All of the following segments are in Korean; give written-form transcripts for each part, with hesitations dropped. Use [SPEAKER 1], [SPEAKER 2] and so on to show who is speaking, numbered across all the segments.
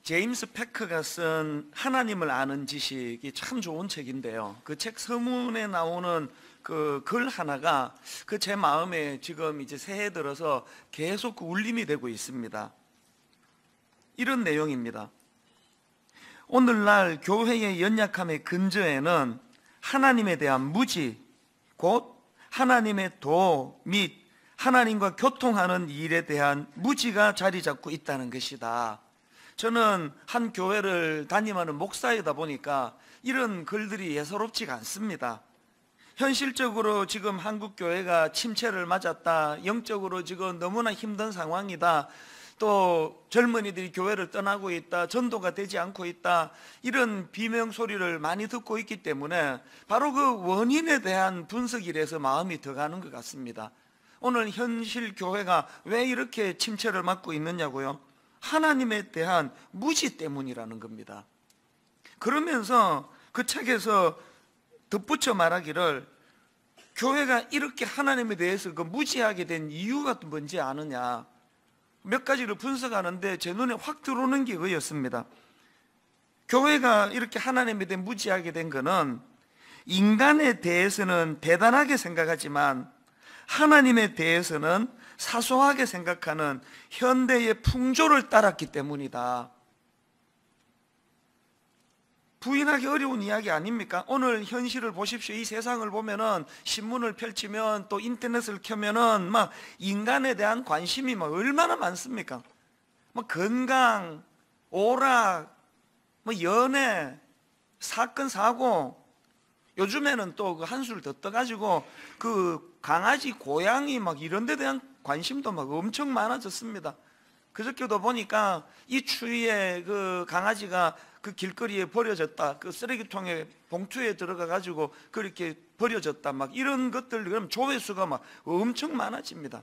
[SPEAKER 1] 제임스 패커가 쓴 하나님을 아는 지식이 참 좋은 책인데요, 그 책 서문에 나오는 그 글 하나가 그 제 마음에 지금 이제 새해 들어서 계속 그 울림이 되고 있습니다. 이런 내용입니다. 오늘날 교회의 연약함의 근저에는 하나님에 대한 무지, 곧 하나님의 도 및 하나님과 교통하는 일에 대한 무지가 자리 잡고 있다는 것이다. 저는 한 교회를 담임하는 목사이다 보니까 이런 글들이 예사롭지가 않습니다. 현실적으로 지금 한국 교회가 침체를 맞았다, 영적으로 지금 너무나 힘든 상황이다, 또 젊은이들이 교회를 떠나고 있다, 전도가 되지 않고 있다, 이런 비명 소리를 많이 듣고 있기 때문에 바로 그 원인에 대한 분석이라서 마음이 더 가는 것 같습니다. 오늘 현실 교회가 왜 이렇게 침체를 맞고 있느냐고요? 하나님에 대한 무지 때문이라는 겁니다. 그러면서 그 책에서 덧붙여 말하기를, 교회가 이렇게 하나님에 대해서 그 무지하게 된 이유가 뭔지 아느냐, 몇 가지를 분석하는데 제 눈에 확 들어오는 게 그였습니다. 교회가 이렇게 하나님에 대해 무지하게 된 것은 인간에 대해서는 대단하게 생각하지만 하나님에 대해서는 사소하게 생각하는 현대의 풍조를 따랐기 때문이다. 부인하기 어려운 이야기 아닙니까? 오늘 현실을 보십시오. 이 세상을 보면은, 신문을 펼치면, 또 인터넷을 켜면은 막 인간에 대한 관심이 막 얼마나 많습니까? 뭐 건강, 오락, 뭐 연애, 사건, 사고, 요즘에는 또 그 한술 더 떠가지고 그 강아지, 고양이 막 이런 데 대한 관심도 막 엄청 많아졌습니다. 그저께도 보니까 이 추위에 그 강아지가 그 길거리에 버려졌다, 그 쓰레기통에 봉투에 들어가 가지고 그렇게 버려졌다, 막 이런 것들, 그럼 조회수가 막 엄청 많아집니다.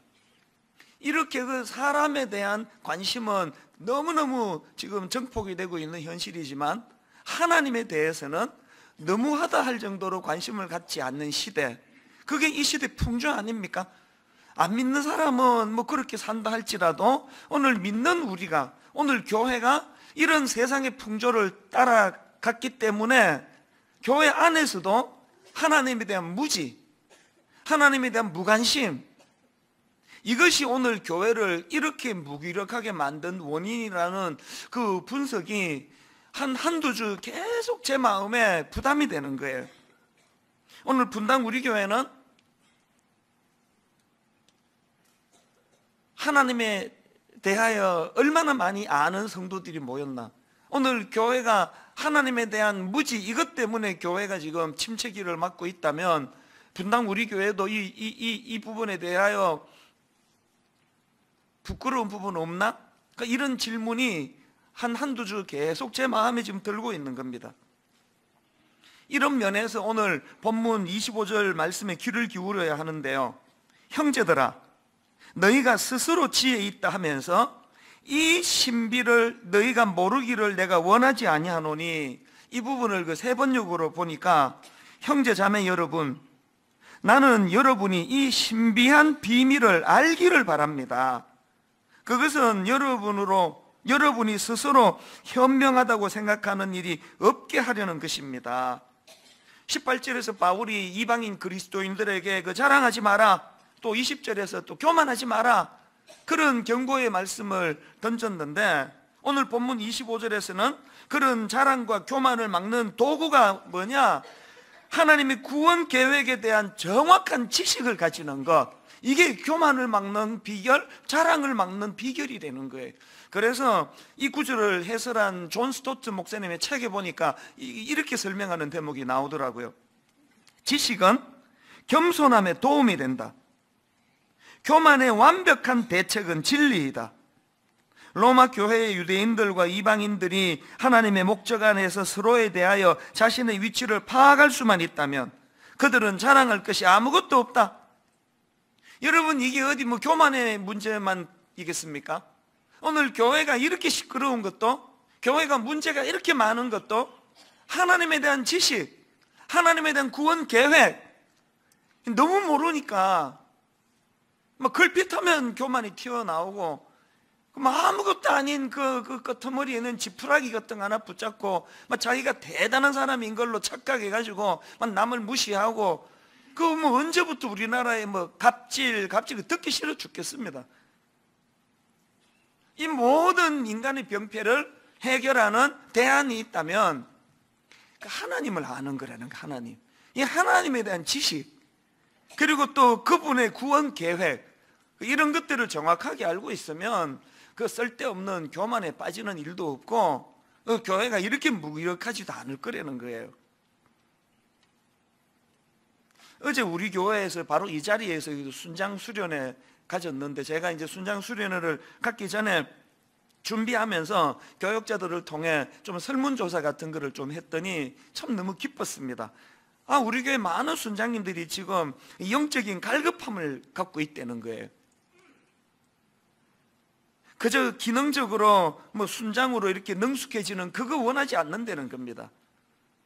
[SPEAKER 1] 이렇게 그 사람에 대한 관심은 너무너무 지금 증폭이 되고 있는 현실이지만, 하나님에 대해서는 너무하다 할 정도로 관심을 갖지 않는 시대, 그게 이 시대 풍조 아닙니까? 안 믿는 사람은 뭐 그렇게 산다 할지라도 오늘 믿는 우리가, 오늘 교회가 이런 세상의 풍조를 따라갔기 때문에 교회 안에서도 하나님에 대한 무지, 하나님에 대한 무관심, 이것이 오늘 교회를 이렇게 무기력하게 만든 원인이라는 그 분석이 한두 주 계속 제 마음에 부담이 되는 거예요. 오늘 분당 우리 교회는 하나님에 대하여 얼마나 많이 아는 성도들이 모였나. 오늘 교회가 하나님에 대한 무지, 이것 때문에 교회가 지금 침체기를 맞고 있다면, 분당 우리 교회도 이 부분에 대하여 부끄러운 부분 없나? 그러니까 이런 질문이 한두 주 계속 제 마음에 지금 들고 있는 겁니다. 이런 면에서 오늘 본문 25절 말씀에 귀를 기울여야 하는데요, 형제들아, 너희가 스스로 지혜 있다 하면서 이 신비를 너희가 모르기를 내가 원하지 아니하노니, 이 부분을 그 세 번역으로 보니까, 형제 자매 여러분, 나는 여러분이 이 신비한 비밀을 알기를 바랍니다. 그것은 여러분이 스스로 현명하다고 생각하는 일이 없게 하려는 것입니다. 18절에서 바울이 이방인 그리스도인들에게 그 자랑하지 마라, 또 20절에서 또 교만하지 마라, 그런 경고의 말씀을 던졌는데, 오늘 본문 25절에서는 그런 자랑과 교만을 막는 도구가 뭐냐? 하나님의 구원 계획에 대한 정확한 지식을 가지는 것, 이게 교만을 막는 비결, 자랑을 막는 비결이 되는 거예요. 그래서 이 구절을 해설한 존 스토트 목사님의 책에 보니까 이렇게 설명하는 대목이 나오더라고요. 지식은 겸손함에 도움이 된다. 교만의 완벽한 대책은 진리이다. 로마 교회의 유대인들과 이방인들이 하나님의 목적 안에서 서로에 대하여 자신의 위치를 파악할 수만 있다면 그들은 자랑할 것이 아무것도 없다. 여러분, 이게 어디 뭐 교만의 문제만 이겠습니까? 오늘 교회가 이렇게 시끄러운 것도, 교회가 문제가 이렇게 많은 것도 하나님에 대한 지식, 하나님에 대한 구원 계획 너무 모르니까 막 걸핏하면 교만이 튀어나오고, 아무것도 아닌 그 끄트머리에는 지푸라기 같은 거 하나 붙잡고 막 자기가 대단한 사람인 걸로 착각해가지고 막 남을 무시하고, 그 뭐 언제부터 우리나라에 뭐 갑질 듣기 싫어 죽겠습니다. 이 모든 인간의 병폐를 해결하는 대안이 있다면 하나님을 아는 거라는 거. 하나님, 이 하나님에 대한 지식, 그리고 또 그분의 구원 계획, 이런 것들을 정확하게 알고 있으면 그 쓸데없는 교만에 빠지는 일도 없고 교회가 이렇게 무기력하지도 않을 거라는 거예요. 어제 우리 교회에서 바로 이 자리에서 순장 수련회 가졌는데, 제가 이제 순장 수련회를 갖기 전에 준비하면서 교역자들을 통해 좀 설문조사 같은 거를 좀 했더니 참 너무 기뻤습니다. 우리 교회 많은 순장님들이 지금 영적인 갈급함을 갖고 있다는 거예요. 그저 기능적으로 뭐 순장으로 이렇게 능숙해지는 그거 원하지 않는다는 겁니다.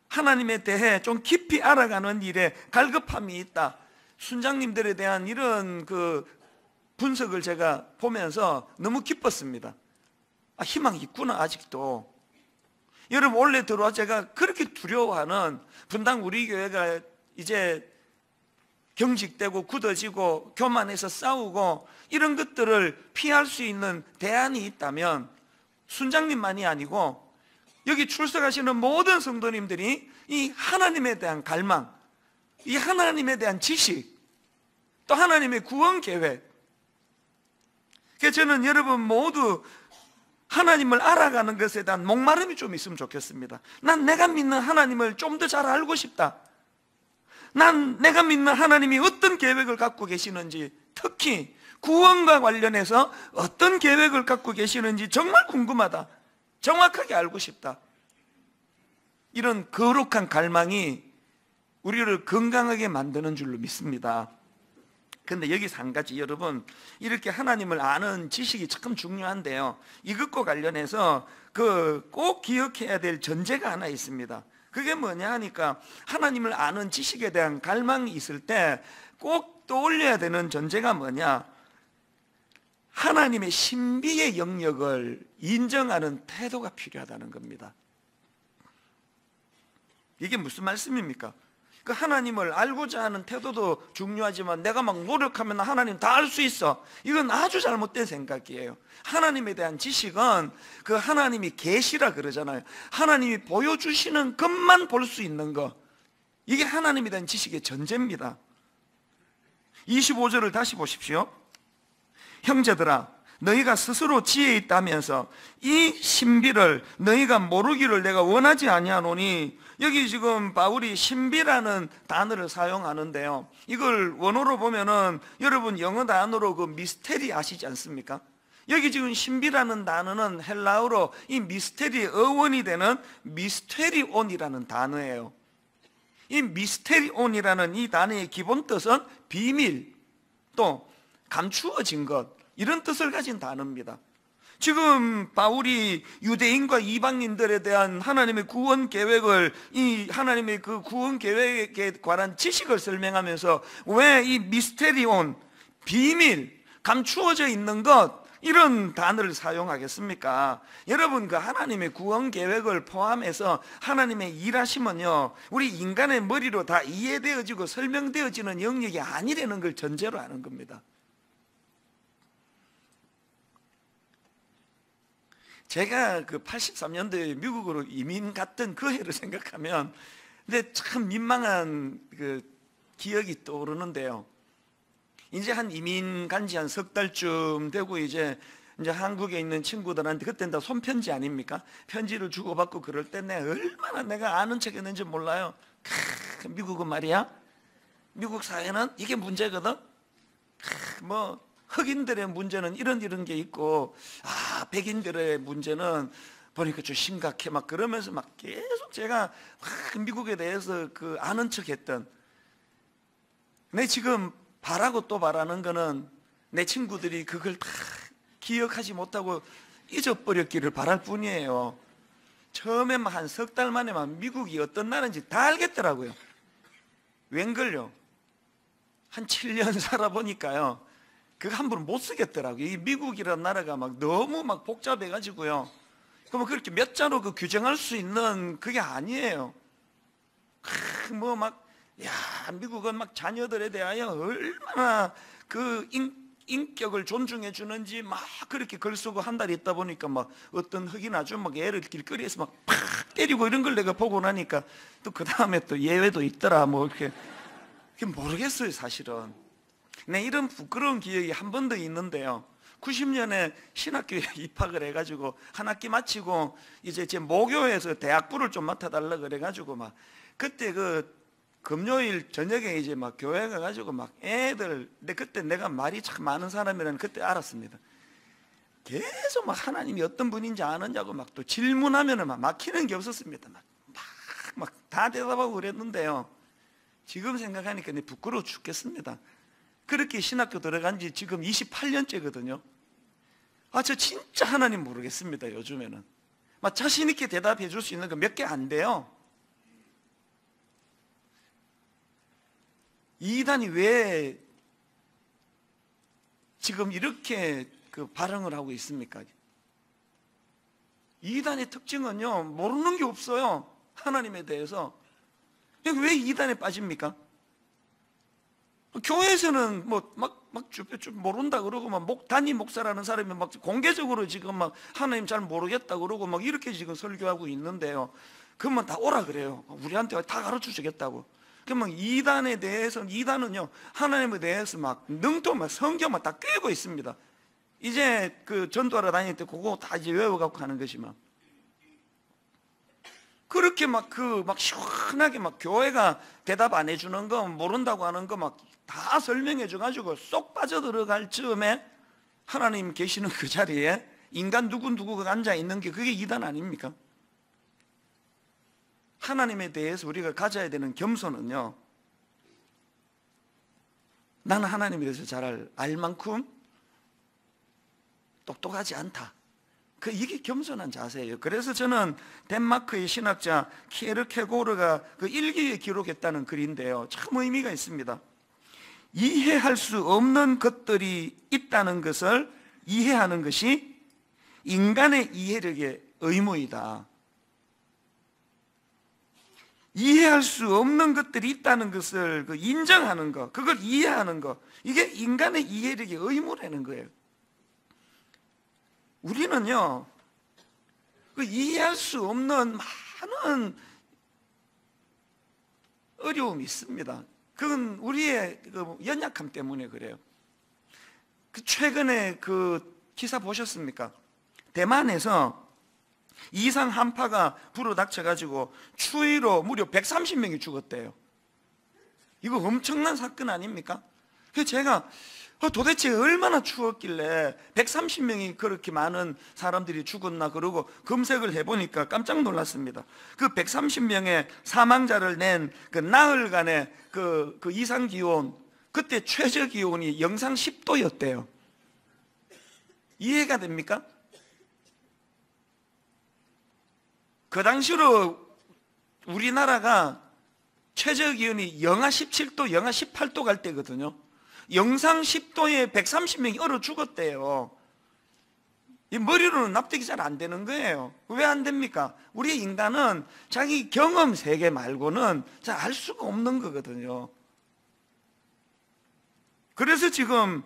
[SPEAKER 1] 하나님에 대해 좀 깊이 알아가는 일에 갈급함이 있다. 순장님들에 대한 이런 그 분석을 제가 보면서 너무 기뻤습니다. 희망이 있구나, 아직도. 여러분, 원래 들어와 제가 그렇게 두려워하는, 분당 우리 교회가 이제 경직되고 굳어지고 교만해서 싸우고 이런 것들을 피할 수 있는 대안이 있다면 순장님만이 아니고 여기 출석하시는 모든 성도님들이 이 하나님에 대한 갈망, 이 하나님에 대한 지식, 또 하나님의 구원 계획, 그래서 저는 여러분 모두 하나님을 알아가는 것에 대한 목마름이 좀 있으면 좋겠습니다. 난 내가 믿는 하나님을 좀 더 잘 알고 싶다. 난 내가 믿는 하나님이 어떤 계획을 갖고 계시는지, 특히 구원과 관련해서 어떤 계획을 갖고 계시는지 정말 궁금하다. 정확하게 알고 싶다. 이런 거룩한 갈망이 우리를 건강하게 만드는 줄로 믿습니다. 근데 여기서 한 가지, 여러분, 이렇게 하나님을 아는 지식이 참 중요한데요, 이것과 관련해서 꼭 기억해야 될 전제가 하나 있습니다. 그게 뭐냐 하니까, 하나님을 아는 지식에 대한 갈망이 있을 때 꼭 떠올려야 되는 전제가 뭐냐, 하나님의 신비의 영역을 인정하는 태도가 필요하다는 겁니다. 이게 무슨 말씀입니까? 그 하나님을 알고자 하는 태도도 중요하지만 내가 막 노력하면 하나님 다 알 수 있어, 이건 아주 잘못된 생각이에요. 하나님에 대한 지식은 그 하나님이 계시라 그러잖아요. 하나님이 보여주시는 것만 볼 수 있는 것, 이게 하나님에 대한 지식의 전제입니다. 25절을 다시 보십시오. 형제들아, 너희가 스스로 지혜 있다면서 이 신비를 너희가 모르기를 내가 원하지 아니하노니, 여기 지금 바울이 신비라는 단어를 사용하는데요, 이걸 원어로 보면은 여러분 영어 단어로 그 미스테리 아시지 않습니까? 여기 지금 신비라는 단어는 헬라어로 이 미스테리의 어원이 되는 미스테리온이라는 단어예요. 이 미스테리온이라는 이 단어의 기본 뜻은 비밀, 또 감추어진 것, 이런 뜻을 가진 단어입니다. 지금 바울이 유대인과 이방인들에 대한 하나님의 구원 계획을, 이 하나님의 그 구원 계획에 관한 지식을 설명하면서 왜 이 미스테리온, 비밀, 감추어져 있는 것, 이런 단어를 사용하겠습니까? 여러분, 그 하나님의 구원 계획을 포함해서 하나님의 일하심은요, 우리 인간의 머리로 다 이해되어지고 설명되어지는 영역이 아니라는 걸 전제로 하는 겁니다. 제가 그 83년도에 미국으로 이민 갔던 그 해를 생각하면 근데 참 민망한 그 기억이 떠오르는데요, 이제 한 이민 간 지 한 석 달쯤 되고 이제 한국에 있는 친구들한테, 그때는 다 손편지 아닙니까? 편지를 주고받고 그럴 때 내가 얼마나 내가 아는 척 했는지 몰라요. 미국은 말이야, 미국 사회는 이게 문제거든. 뭐 흑인들의 문제는 이런 게 있고, 백인들의 문제는 보니까 좀 심각해, 막 그러면서 막 계속 제가 미국에 대해서 그 아는 척했던, 내 지금 바라고 또 바라는 거는 내 친구들이 그걸 다 기억하지 못하고 잊어버렸기를 바랄 뿐이에요. 처음에 한 석 달 만에만 미국이 어떤 나라인지 다 알겠더라고요. 웬걸요? 한 7년 살아보니까요, 그거 함부로 못 쓰겠더라고요. 이 미국이라는 나라가 막 너무 막 복잡해가지고요. 그러면 그렇게 몇 자로 그 규정할 수 있는 그게 아니에요. 뭐 막, 야, 미국은 막 자녀들에 대하여 얼마나 그 인격을 존중해 주는지 막 그렇게 글 쓰고 한 달 있다 보니까 막 어떤 흑인 아줌마가 애를 길거리에서 막 팍 때리고 이런 걸 내가 보고 나니까 또 그 다음에 또 예외도 있더라. 뭐 이렇게 모르겠어요, 사실은. 네, 이런 부끄러운 기억이 한 번 더 있는데요. 90년에 신학교에 입학을 해가지고 한 학기 마치고 이제 제 모교에서 대학부를 좀 맡아달라 그래가지고 막 그때 그 금요일 저녁에 이제 막 교회 가가지고 막 애들, 근데 그때 내가 말이 참 많은 사람이라는 그때 알았습니다. 계속 막 하나님이 어떤 분인지 아느냐고 막 또 질문하면은 막 막히는 게 없었습니다. 막 다 대답하고 그랬는데요. 지금 생각하니까 부끄러워 죽겠습니다. 그렇게 신학교 들어간 지 지금 28년째거든요. 저 진짜 하나님 모르겠습니다, 요즘에는. 막 자신있게 대답해 줄 수 있는 거 몇 개 안 돼요. 이단이 왜 지금 이렇게 그 발흥을 하고 있습니까? 이단의 특징은요, 모르는 게 없어요. 하나님에 대해서. 왜 이단에 빠집니까? 교회에서는 막 모른다 그러고 막 담임 목사라는 사람이 막 공개적으로 지금 막 하나님 잘 모르겠다 그러고 막 이렇게 지금 설교하고 있는데요. 그러면 다 오라 그래요. 우리한테 다 가르쳐 주겠다고. 그러면 이단에 대해서는, 이단은요, 하나님에 대해서 막 능도 막 성경 막 다 꿰고 있습니다. 이제 그 전도하러 다닐 때 그거 다 이제 외워갖고 하는 것이만. 그렇게 막 시원하게 막 교회가 대답 안 해주는 거, 모른다고 하는 거 막 다 설명해 줘가지고 쏙 빠져들어갈 즈음에 하나님 계시는 그 자리에 인간 누구누구가 앉아 있는 게 그게 이단 아닙니까? 하나님에 대해서 우리가 가져야 되는 겸손은요, 나는 하나님에 대해서 잘 알 만큼 똑똑하지 않다. 이게 겸손한 자세예요. 그래서 저는 덴마크의 신학자 키에르케고르가 그 일기에 기록했다는 글인데요, 참 의미가 있습니다. 이해할 수 없는 것들이 있다는 것을 이해하는 것이 인간의 이해력의 의무이다. 이해할 수 없는 것들이 있다는 것을 인정하는 것, 그걸 이해하는 것, 이게 인간의 이해력의 의무라는 거예요. 우리는요, 이해할 수 없는 많은 어려움이 있습니다. 그건 우리의 연약함 때문에 그래요. 최근에 그 기사 보셨습니까? 대만에서 이상 한파가 불어닥쳐가지고 추위로 무려 130명이 죽었대요. 이거 엄청난 사건 아닙니까? 그래서 제가 도대체 얼마나 추웠길래 130명이 그렇게 많은 사람들이 죽었나 그러고 검색을 해보니까 깜짝 놀랐습니다. 그 130명의 사망자를 낸 그 나흘간의 그 이상 기온, 그때 최저 기온이 영상 10도였대요. 이해가 됩니까? 그 당시로 우리나라가 최저 기온이 영하 17도, 영하 18도 갈 때거든요. 영상 10도에 130명이 얼어 죽었대요. 이 머리로는 납득이 잘 안 되는 거예요. 왜 안 됩니까? 우리 인간은 자기 경험 세계 말고는 잘 알 수가 없는 거거든요. 그래서 지금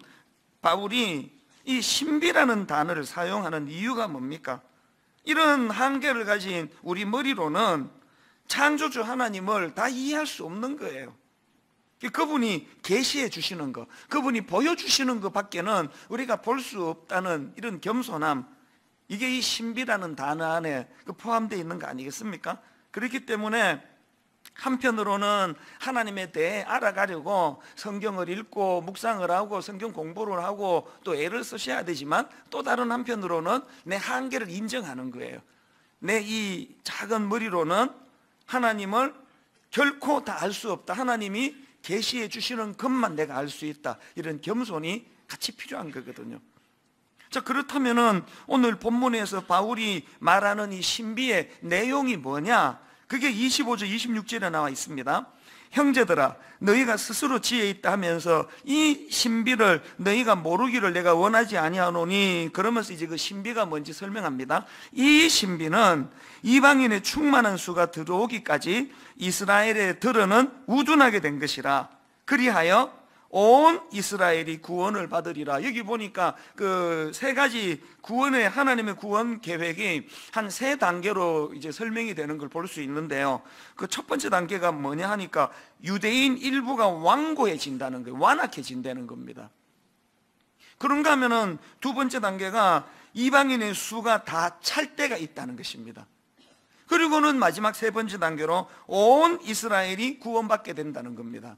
[SPEAKER 1] 바울이 이 신비라는 단어를 사용하는 이유가 뭡니까? 이런 한계를 가진 우리 머리로는 창조주 하나님을 다 이해할 수 없는 거예요. 그분이 계시해 주시는 것, 그분이 보여주시는 것 밖에는 우리가 볼 수 없다는 이런 겸손함, 이게 이 신비라는 단어 안에 포함되어 있는 거 아니겠습니까? 그렇기 때문에 한편으로는 하나님에 대해 알아가려고 성경을 읽고 묵상을 하고 성경 공부를 하고 또 애를 쓰셔야 되지만, 또 다른 한편으로는 내 한계를 인정하는 거예요. 내 이 작은 머리로는 하나님을 결코 다 알 수 없다. 하나님이 계시해 주시는 것만 내가 알 수 있다. 이런 겸손이 같이 필요한 거거든요. 자, 그렇다면은 오늘 본문에서 바울이 말하는 이 신비의 내용이 뭐냐? 그게 25절, 26절에 나와 있습니다. 형제들아 너희가 스스로 지혜 있다 하면서 이 신비를 너희가 모르기를 내가 원하지 아니하노니, 그러면서 이제 그 신비가 뭔지 설명합니다. 이 신비는 이방인의 충만한 수가 들어오기까지 이스라엘의 들어는 우둔하게 된 것이라. 그리하여 온 이스라엘이 구원을 받으리라. 여기 보니까 그 세 가지 구원의, 하나님의 구원 계획이 한 세 단계로 이제 설명이 되는 걸 볼 수 있는데요. 그 첫 번째 단계가 뭐냐 하니까 유대인 일부가 완고해진다는 거예요. 완악해진다는 겁니다. 그런가 하면은 두 번째 단계가 이방인의 수가 다 찰 때가 있다는 것입니다. 그리고는 마지막 세 번째 단계로 온 이스라엘이 구원받게 된다는 겁니다.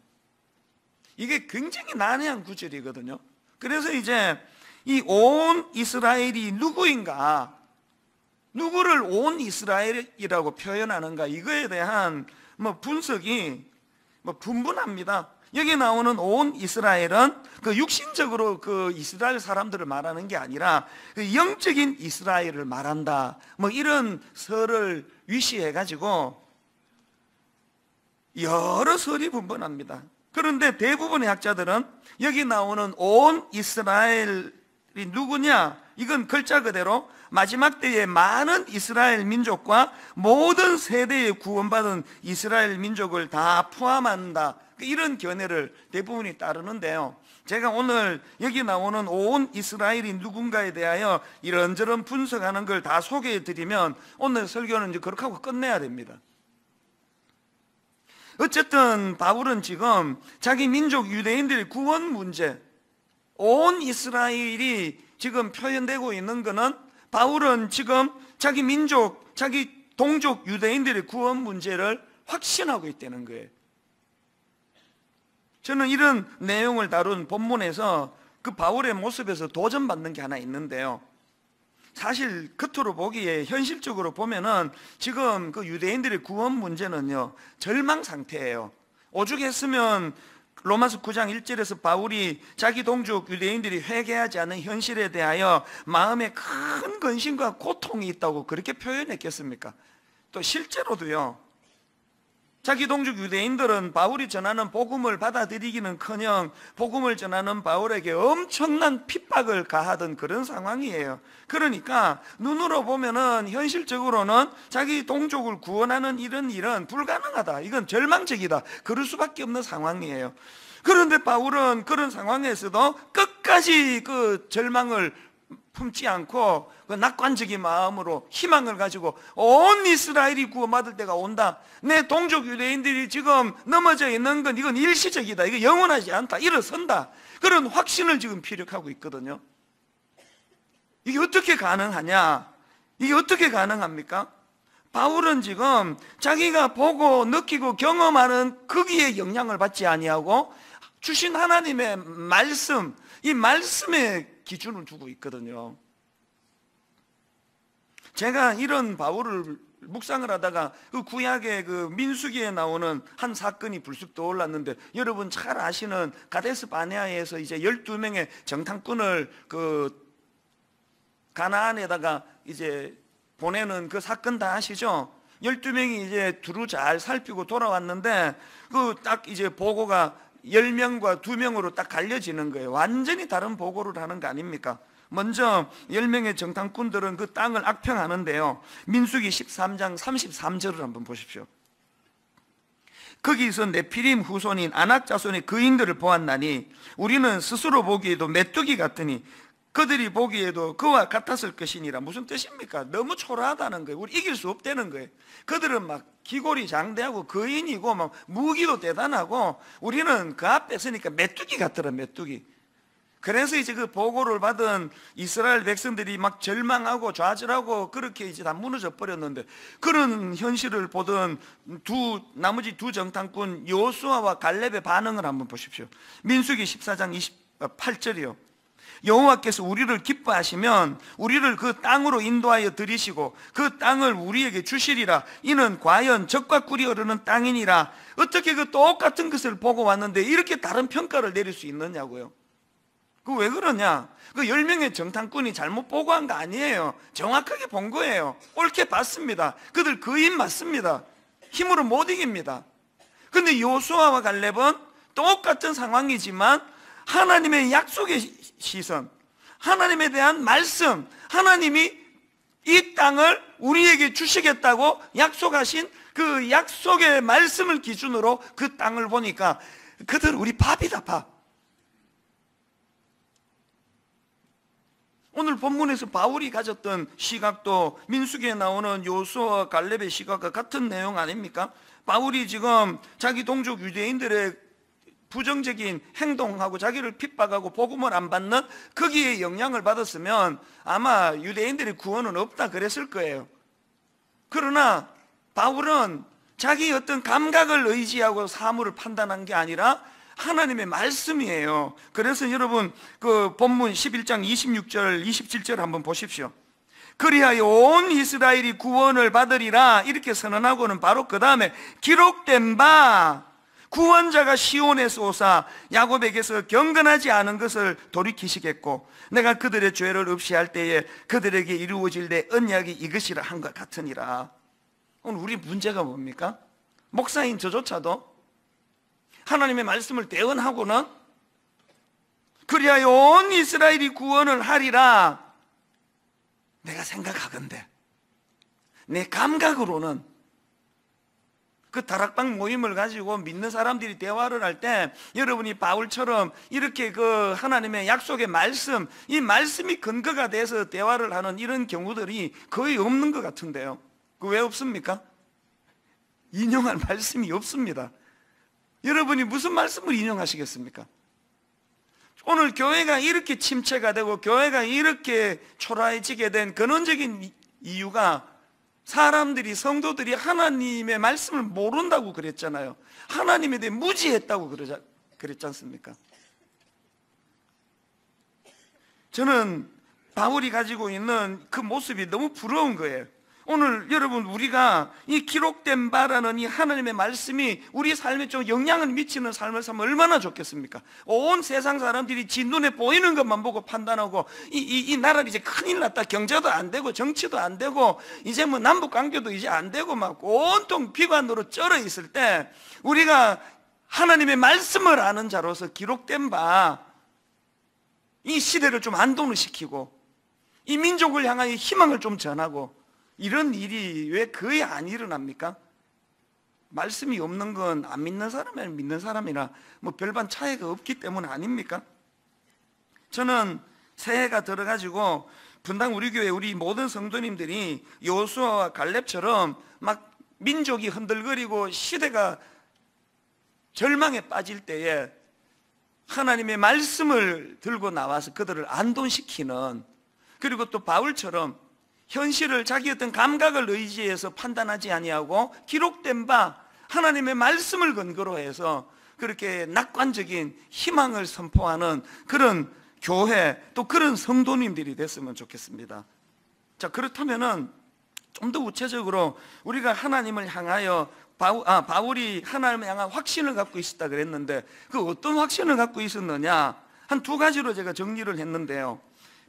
[SPEAKER 1] 이게 굉장히 난해한 구절이거든요. 그래서 이제 이 온 이스라엘이 누구인가, 누구를 온 이스라엘이라고 표현하는가, 이거에 대한 분석이 분분합니다. 여기 나오는 온 이스라엘은 그 육신적으로 그 이스라엘 사람들을 말하는 게 아니라 그 영적인 이스라엘을 말한다, 이런 설을 위시해 가지고 여러 설이 분분합니다. 그런데 대부분의 학자들은 여기 나오는 온 이스라엘이 누구냐, 이건 글자 그대로 마지막 때에 많은 이스라엘 민족과 모든 세대에 구원받은 이스라엘 민족을 다 포함한다, 이런 견해를 대부분이 따르는데요. 제가 오늘 여기 나오는 온 이스라엘이 누군가에 대하여 이런저런 분석하는 걸 다 소개해 드리면 오늘 설교는 이제 그렇게 하고 끝내야 됩니다. 어쨌든 바울은 지금 자기 민족 유대인들의 구원 문제, 온 이스라엘이 지금 표현되고 있는 것은 바울은 지금 자기 민족, 자기 동족 유대인들의 구원 문제를 확신하고 있다는 거예요. 저는 이런 내용을 다룬 본문에서 그 바울의 모습에서 도전받는 게 하나 있는데요. 사실 겉으로 보기에 현실적으로 보면은 지금 그 유대인들의 구원 문제는요, 절망 상태예요. 오죽했으면 로마서 9장 1절에서 바울이 자기 동족 유대인들이 회개하지 않는 현실에 대하여 마음에 큰 근심과 고통이 있다고 그렇게 표현했겠습니까? 또 실제로도요, 자기 동족 유대인들은 바울이 전하는 복음을 받아들이기는커녕 복음을 전하는 바울에게 엄청난 핍박을 가하던 그런 상황이에요. 그러니까 눈으로 보면은 현실적으로는 자기 동족을 구원하는 이런 일은 불가능하다, 이건 절망적이다, 그럴 수밖에 없는 상황이에요. 그런데 바울은 그런 상황에서도 끝까지 그 절망을 품지 않고 그 낙관적인 마음으로 희망을 가지고 온 이스라엘이 구원받을 때가 온다, 내 동족 유대인들이 지금 넘어져 있는 건 이건 일시적이다, 이거 영원하지 않다, 일어선다, 그런 확신을 지금 피력하고 있거든요. 이게 어떻게 가능하냐? 이게 어떻게 가능합니까? 바울은 지금 자기가 보고 느끼고 경험하는 거기에 영향을 받지 아니하고 주신 하나님의 말씀, 이 말씀에 기준을 두고 있거든요. 제가 이런 바울을 묵상을 하다가 그 구약의 그 민수기에 나오는 한 사건이 불쑥 떠올랐는데, 여러분 잘 아시는 가데스 바네아에서 이제 12명의 정탐꾼을 그 가나안에다가 이제 보내는 그 사건 다 아시죠? 12명이 이제 두루 잘 살피고 돌아왔는데 그 딱 이제 보고가 10명과 2명으로 딱 갈려지는 거예요. 완전히 다른 보고를 하는 거 아닙니까? 먼저 10명의 정탐꾼들은 그 땅을 악평하는데요, 민수기 13장 33절을 한번 보십시오. 거기서 네피림 후손인 아낙 자손의 거인들을 보았나니 우리는 스스로 보기에도 메뚜기 같으니 그들이 보기에도 그와 같았을 것이니라. 무슨 뜻입니까? 너무 초라하다는 거예요. 우리 이길 수 없다는 거예요. 그들은 막 기골이 장대하고 거인이고 막 무기도 대단하고 우리는 그 앞에 서니까 메뚜기 같더라, 메뚜기. 그래서 이제 그 보고를 받은 이스라엘 백성들이 막 절망하고 좌절하고 그렇게 이제 다 무너져 버렸는데, 그런 현실을 보던 나머지 두 정탐꾼 여호수아와 갈렙의 반응을 한번 보십시오. 민수기 14장 28절이요. 여호와께서 우리를 기뻐하시면 우리를 그 땅으로 인도하여 들이시고 그 땅을 우리에게 주시리라. 이는 과연 젖과 꿀이 흐르는 땅이니라. 어떻게 그 똑같은 것을 보고 왔는데 이렇게 다른 평가를 내릴 수 있느냐고요. 그 왜 그러냐? 그 10명의 정탐꾼이 잘못 보고한 거 아니에요. 정확하게 본 거예요. 옳게 봤습니다. 그들 거인 맞습니다. 힘으로 못 이깁니다. 근데 여호수아와 갈렙은 똑같은 상황이지만 하나님의 약속의 시선, 하나님에 대한 말씀, 하나님이 이 땅을 우리에게 주시겠다고 약속하신 그 약속의 말씀을 기준으로 그 땅을 보니까 그들 우리 밥이다, 밥. 오늘 본문에서 바울이 가졌던 시각도 민수기에 나오는 여호수아와 갈렙의 시각과 같은 내용 아닙니까? 바울이 지금 자기 동족 유대인들의 부정적인 행동하고 자기를 핍박하고 복음을 안 받는 거기에 영향을 받았으면 아마 유대인들의 구원은 없다 그랬을 거예요. 그러나 바울은 자기 어떤 감각을 의지하고 사물을 판단한 게 아니라 하나님의 말씀이에요. 그래서 여러분 그 본문 11장 26절 27절 한번 보십시오. 그리하여 온 이스라엘이 구원을 받으리라 이렇게 선언하고는 바로 그 다음에 기록된 바 구원자가 시온에서 오사 야곱에게서 경건하지 않은 것을 돌이키시겠고 내가 그들의 죄를 없이 할 때에 그들에게 이루어질 내 언약이 이것이라 한 것 같으니라. 오늘 우리 문제가 뭡니까? 목사인 저조차도 하나님의 말씀을 대언하고는 그리하여 온 이스라엘이 구원을 하리라 내가 생각하건대 내 감각으로는 그 다락방 모임을 가지고 믿는 사람들이 대화를 할 때 여러분이 바울처럼 이렇게 그 하나님의 약속의 말씀, 이 말씀이 근거가 돼서 대화를 하는 이런 경우들이 거의 없는 것 같은데요. 그 왜 없습니까? 인용할 말씀이 없습니다. 여러분이 무슨 말씀을 인용하시겠습니까? 오늘 교회가 이렇게 침체가 되고 교회가 이렇게 초라해지게 된 근원적인 이유가 사람들이, 성도들이 하나님의 말씀을 모른다고 그랬잖아요. 하나님에 대해 무지했다고 그랬지 않습니까? 저는 바울이 가지고 있는 그 모습이 너무 부러운 거예요. 오늘 여러분 우리가 이 기록된 바라는 이 하나님의 말씀이 우리 삶에 좀 영향을 미치는 삶을 살면 얼마나 좋겠습니까? 온 세상 사람들이 지 눈에 보이는 것만 보고 판단하고 이 나라는 이제 큰일 났다, 경제도 안 되고 정치도 안 되고 이제 뭐 남북 관계도 이제 안 되고 막 온통 비관으로 쩔어 있을 때 우리가 하나님의 말씀을 아는 자로서 기록된 바 이 시대를 좀 안동을 시키고 이 민족을 향하여 희망을 좀 전하고 이런 일이 왜 거의 안 일어납니까? 말씀이 없는 건 안 믿는 사람이나 믿는 사람이나 뭐 별반 차이가 없기 때문 아닙니까? 저는 새해가 들어가지고 분당 우리 교회 우리 모든 성도님들이 여호수아와 갈렙처럼 막 민족이 흔들거리고 시대가 절망에 빠질 때에 하나님의 말씀을 들고 나와서 그들을 안돈시키는, 그리고 또 바울처럼 현실을 자기 어떤 감각을 의지해서 판단하지 아니하고 기록된 바 하나님의 말씀을 근거로 해서 그렇게 낙관적인 희망을 선포하는 그런 교회, 또 그런 성도님들이 됐으면 좋겠습니다. 자, 그렇다면은 좀 더 구체적으로 우리가 하나님을 향하여 바울이 하나님을 향한 확신을 갖고 있었다 그랬는데 그 어떤 확신을 갖고 있었느냐, 한 두 가지로 제가 정리를 했는데요.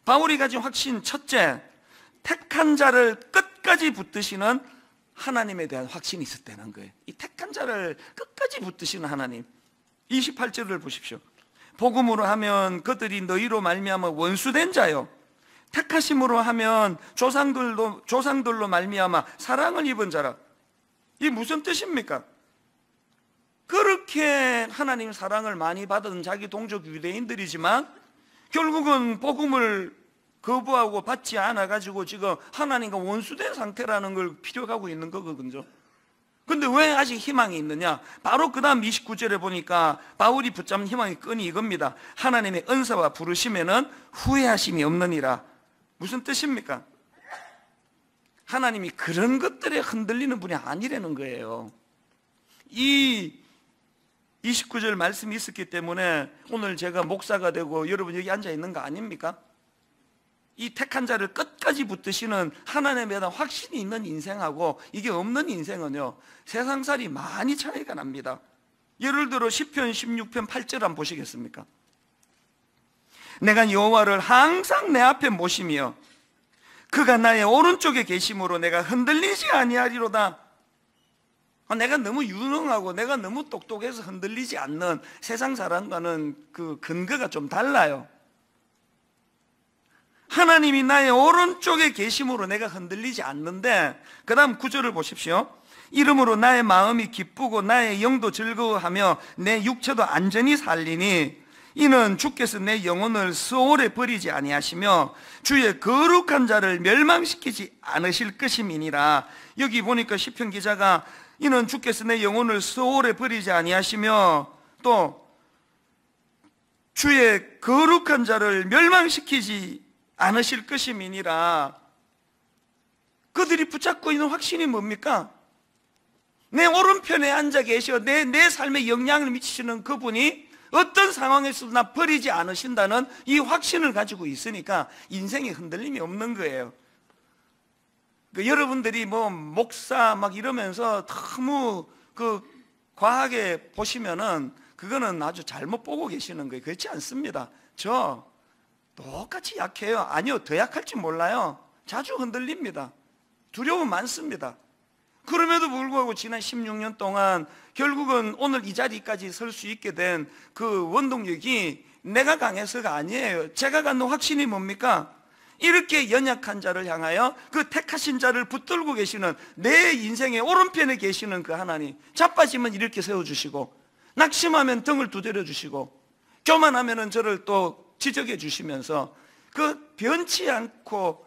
[SPEAKER 1] 바울이 가진 확신, 첫째, 택한 자를 끝까지 붙드시는 하나님에 대한 확신이 있었다는 거예요. 이 택한 자를 끝까지 붙드시는 하나님. 28절을 보십시오. 복음으로 하면 그들이 너희로 말미암아 원수된 자요, 택하심으로 하면 조상들로 말미암아 사랑을 입은 자라. 이게 무슨 뜻입니까? 그렇게 하나님 사랑을 많이 받은 자기 동족 유대인들이지만 결국은 복음을 거부하고 받지 않아가지고 지금 하나님과 원수된 상태라는 걸 피력하고 있는 거거든요. 근데 왜 아직 희망이 있느냐? 바로 그 다음 29절에 보니까 바울이 붙잡는 희망의 끈이 이겁니다. 하나님의 은사와 부르심에는 후회하심이 없느니라. 무슨 뜻입니까? 하나님이 그런 것들에 흔들리는 분이 아니라는 거예요. 이 29절 말씀이 있었기 때문에 오늘 제가 목사가 되고 여러분 여기 앉아 있는 거 아닙니까? 이 택한 자를 끝까지 붙드시는 하나님에 대한 확신이 있는 인생하고 이게 없는 인생은요, 세상살이 많이 차이가 납니다. 예를 들어 시편 16편 8절 한번 보시겠습니까? 내가 여호와를 항상 내 앞에 모시며 그가 나의 오른쪽에 계심으로 내가 흔들리지 아니하리로다. 내가 너무 유능하고 내가 너무 똑똑해서 흔들리지 않는 세상 사람과는 그 근거가 좀 달라요. 하나님이 나의 오른쪽에 계심으로 내가 흔들리지 않는데, 그 다음 구절을 보십시오. 이름으로 나의 마음이 기쁘고 나의 영도 즐거워하며 내 육체도 안전히 살리니 이는 주께서 내 영혼을 스올에 버리지 아니하시며 주의 거룩한 자를 멸망시키지 않으실 것임이니라. 여기 보니까 시편 기자가 이는 주께서 내 영혼을 스올에 버리지 아니하시며 또 주의 거룩한 자를 멸망시키지 않으실 것임이니라. 그들이 붙잡고 있는 확신이 뭡니까? 내 오른편에 앉아 계셔 내 삶에 영향을 미치시는 그분이 어떤 상황에서도 나 버리지 않으신다는 이 확신을 가지고 있으니까 인생에 흔들림이 없는 거예요. 여러분들이 뭐 목사 막 이러면서 너무 과하게 보시면은 그거는 아주 잘못 보고 계시는 거예요. 그렇지 않습니다. 저 똑같이 약해요. 아니요, 더 약할지 몰라요. 자주 흔들립니다. 두려움 많습니다. 그럼에도 불구하고 지난 16년 동안 결국은 오늘 이 자리까지 설 수 있게 된 그 원동력이 내가 강해서가 아니에요. 제가 갖는 확신이 뭡니까? 이렇게 연약한 자를 향하여 그 택하신 자를 붙들고 계시는 내 인생의 오른편에 계시는 그 하나님, 자빠지면 이렇게 세워주시고 낙심하면 등을 두드려 주시고 교만하면 저를 또 지적해 주시면서 그 변치 않고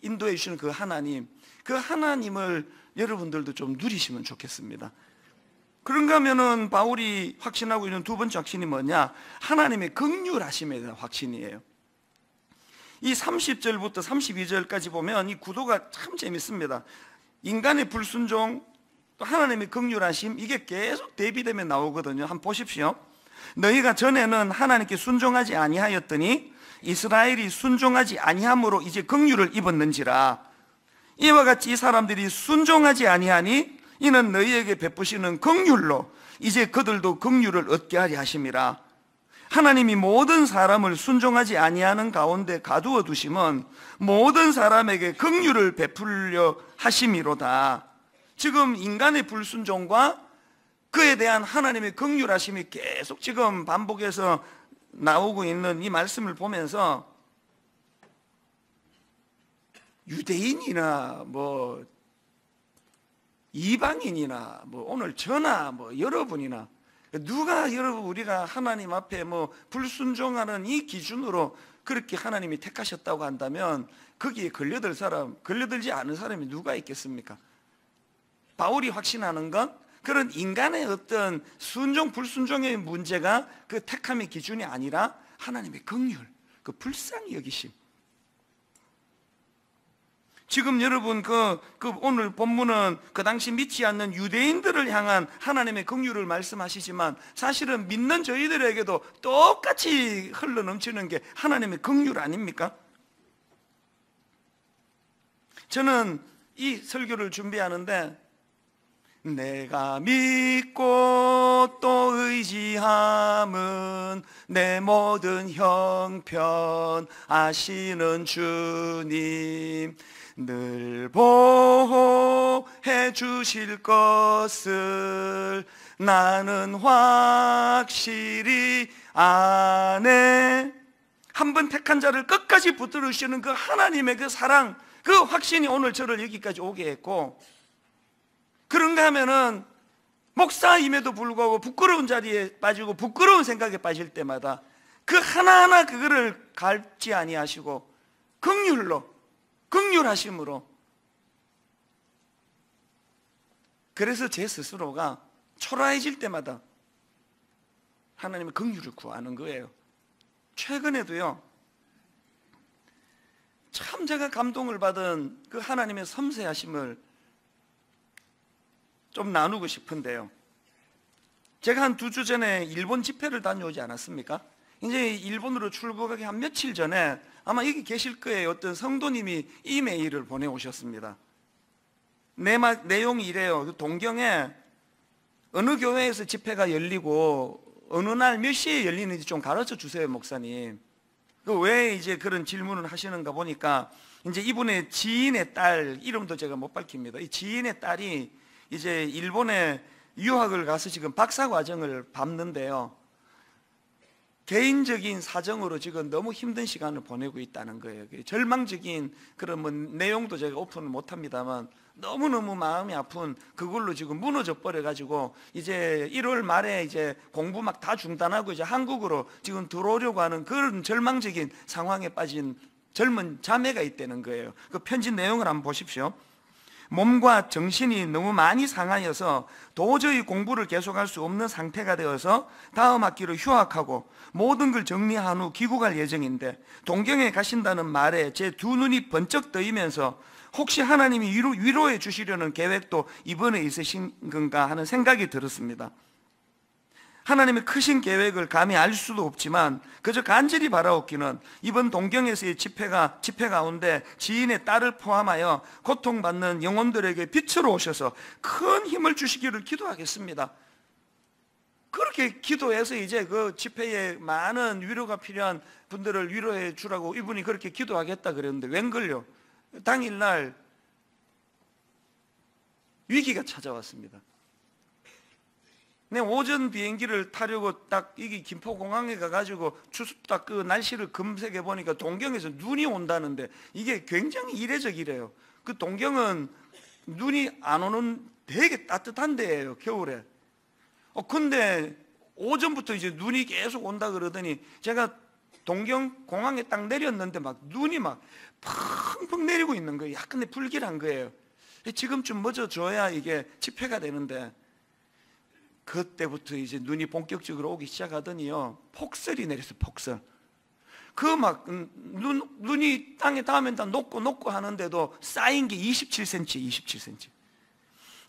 [SPEAKER 1] 인도해 주시는 그 하나님, 그 하나님을 여러분들도 좀 누리시면 좋겠습니다. 그런가 하면은 바울이 확신하고 있는 두 번째 확신이 뭐냐? 하나님의 긍휼하심에 대한 확신이에요. 이 30절부터 32절까지 보면 이 구도가 참 재밌습니다. 인간의 불순종, 또 하나님의 긍휼하심, 이게 계속 대비되며 나오거든요. 한번 보십시오. 너희가 전에는 하나님께 순종하지 아니하였더니 이스라엘이 순종하지 아니함으로 이제 긍휼을 입었는지라. 이와 같이 이 사람들이 순종하지 아니하니 이는 너희에게 베푸시는 긍휼로 이제 그들도 긍휼을 얻게 하려 하심이라. 하나님이 모든 사람을 순종하지 아니하는 가운데 가두어 두심은 모든 사람에게 긍휼을 베풀려 하심이로다. 지금 인간의 불순종과 그에 대한 하나님의 긍휼하심이 계속 지금 반복해서 나오고 있는 이 말씀을 보면서 유대인이나 뭐 이방인이나 뭐 오늘 저나 뭐 여러분이나 누가 여러분 우리가 하나님 앞에 뭐 불순종하는 이 기준으로 그렇게 하나님이 택하셨다고 한다면 거기에 걸려들 사람, 걸려들지 않은 사람이 누가 있겠습니까? 바울이 확신하는 건 그런 인간의 어떤 순종 불순종의 문제가 그 택함의 기준이 아니라 하나님의 긍휼, 그 불쌍히 여기심. 지금 여러분 오늘 본문은 그 당시 믿지 않는 유대인들을 향한 하나님의 긍휼을 말씀하시지만 사실은 믿는 저희들에게도 똑같이 흘러넘치는 게 하나님의 긍휼 아닙니까? 저는 이 설교를 준비하는데 내가 믿고 또 의지함은 내 모든 형편 아시는 주님 늘 보호해 주실 것을 나는 확실히 아네. 한 번 택한 자를 끝까지 붙들으시는 그 하나님의 그 사랑, 그 확신이 오늘 저를 여기까지 오게 했고, 그런가 하면은 목사임에도 불구하고 부끄러운 자리에 빠지고 부끄러운 생각에 빠질 때마다 그 하나하나 그거를 갈지 아니하시고 긍휼하심으로, 그래서 제 스스로가 초라해질 때마다 하나님의 긍휼을 구하는 거예요. 최근에도요, 참 제가 감동을 받은 그 하나님의 섬세하심을 좀 나누고 싶은데요. 제가 한 2주 전에 일본 집회를 다녀오지 않았습니까? 이제 일본으로 출국하기 한 며칠 전에 아마 여기 계실 거예요. 어떤 성도님이 이메일을 보내오셨습니다. 내용이 이래요. 동경에 어느 교회에서 집회가 열리고 어느 날 몇 시에 열리는지 좀 가르쳐 주세요, 목사님. 왜 이제 그런 질문을 하시는가 보니까 이제 이분의 지인의 딸, 이름도 제가 못 밝힙니다. 이 지인의 딸이 이제 일본에 유학을 가서 지금 박사 과정을 밟는데요. 개인적인 사정으로 지금 너무 힘든 시간을 보내고 있다는 거예요. 절망적인 그런 뭐 내용도 제가 오픈을 못 합니다만 너무너무 마음이 아픈 그걸로 지금 무너져 버려 가지고 이제 1월 말에 이제 공부 막 다 중단하고 이제 한국으로 지금 들어오려고 하는 그런 절망적인 상황에 빠진 젊은 자매가 있다는 거예요. 그 편지 내용을 한번 보십시오. 몸과 정신이 너무 많이 상하여서 도저히 공부를 계속할 수 없는 상태가 되어서 다음 학기로 휴학하고 모든 걸 정리한 후 귀국할 예정인데 동경에 가신다는 말에 제 두 눈이 번쩍 뜨이면서 혹시 하나님이 위로해 주시려는 계획도 이번에 있으신 건가 하는 생각이 들었습니다. 하나님의 크신 계획을 감히 알 수도 없지만 그저 간절히 바라옵기는 이번 동경에서의 집회 가운데 지인의 딸을 포함하여 고통받는 영혼들에게 빛으로 오셔서 큰 힘을 주시기를 기도하겠습니다. 그렇게 기도해서 이제 그 집회에 많은 위로가 필요한 분들을 위로해 주라고 이분이 그렇게 기도하겠다 그랬는데 웬걸요? 당일날 위기가 찾아왔습니다. 내 오전 비행기를 타려고 딱 이게 김포공항에 가가지고 딱 그 날씨를 검색해 보니까 동경에서 눈이 온다는데 이게 굉장히 이례적이래요. 그 동경은 눈이 안 오는 되게 따뜻한 데예요, 겨울에. 근데 오전부터 이제 눈이 계속 온다 그러더니 제가 동경 공항에 딱 내렸는데 막 눈이 막 펑펑 내리고 있는 거예요. 약간 불길한 거예요. 지금쯤 멎어줘야 이게 집회가 되는데 그때부터 이제 눈이 본격적으로 오기 시작하더니요, 폭설이 내렸어요. 폭설. 그 막 눈이 땅에 닿으면 다 녹고 하는데도 쌓인 게 27cm, 27cm.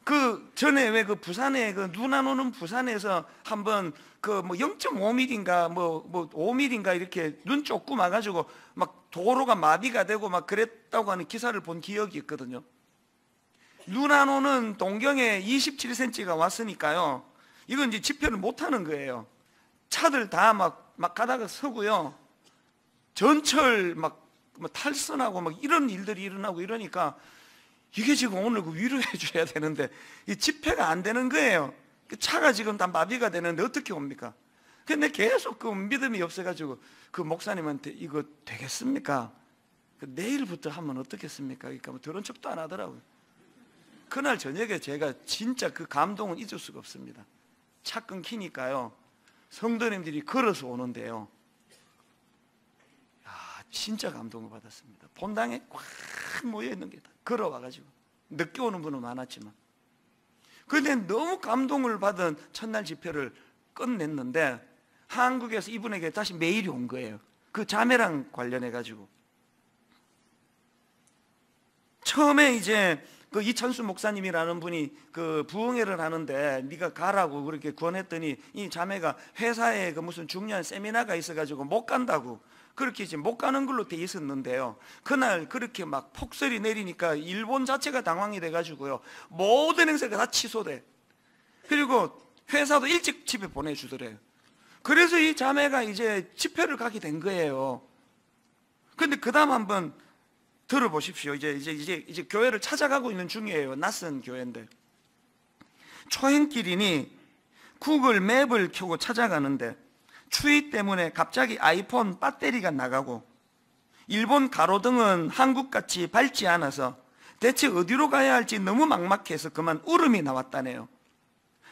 [SPEAKER 1] 그 전에 왜 그 부산에 그 눈 안 오는 부산에서 한번 그 뭐 0.5mm인가 뭐 5mm인가 이렇게 눈 조금 와가지고 막 도로가 마비가 되고 막 그랬다고 하는 기사를 본 기억이 있거든요. 눈 안 오는 동경에 27cm가 왔으니까요. 이건 이제 집회를 못 하는 거예요. 차들 다 막 가다가 서고요. 전철 막 탈선하고 막 이런 일들이 일어나고 이러니까 이게 지금 오늘 그 위로해 줘야 되는데 이 집회가 안 되는 거예요. 차가 지금 다 마비가 되는데 어떻게 옵니까? 근데 계속 그 믿음이 없어가지고 그 목사님한테 이거 되겠습니까? 내일부터 하면 어떻겠습니까? 그러니까 뭐 들은 척도 안 하더라고요. 그날 저녁에 제가 진짜 그 감동은 잊을 수가 없습니다. 차 끊기니까요, 성도님들이 걸어서 오는데요, 진짜 감동을 받았습니다. 본당에 꽉 모여있는 게 다 걸어와가지고, 늦게 오는 분은 많았지만. 그런데 너무 감동을 받은 첫날 집회를 끝냈는데 한국에서 이분에게 다시 메일이 온 거예요. 그 자매랑 관련해가지고. 처음에 이제 그 이찬수 목사님이라는 분이 그 부흥회를 하는데 네가 가라고 그렇게 권했더니 이 자매가 회사에 그 무슨 중요한 세미나가 있어가지고 못 간다고 그렇게 이제 못 가는 걸로 돼 있었는데요. 그날 그렇게 막 폭설이 내리니까 일본 자체가 당황이 돼가지고요, 모든 행사가 다 취소돼. 그리고 회사도 일찍 집에 보내주더래요. 그래서 이 자매가 이제 집회를 가게 된 거예요. 근데 그 다음 한번 들어보십시오. 이제 교회를 찾아가고 있는 중이에요. 낯선 교회인데. 초행길이니 구글 맵을 켜고 찾아가는데 추위 때문에 갑자기 아이폰 배터리가 나가고 일본 가로등은 한국같이 밝지 않아서 대체 어디로 가야 할지 너무 막막해서 그만 울음이 나왔다네요.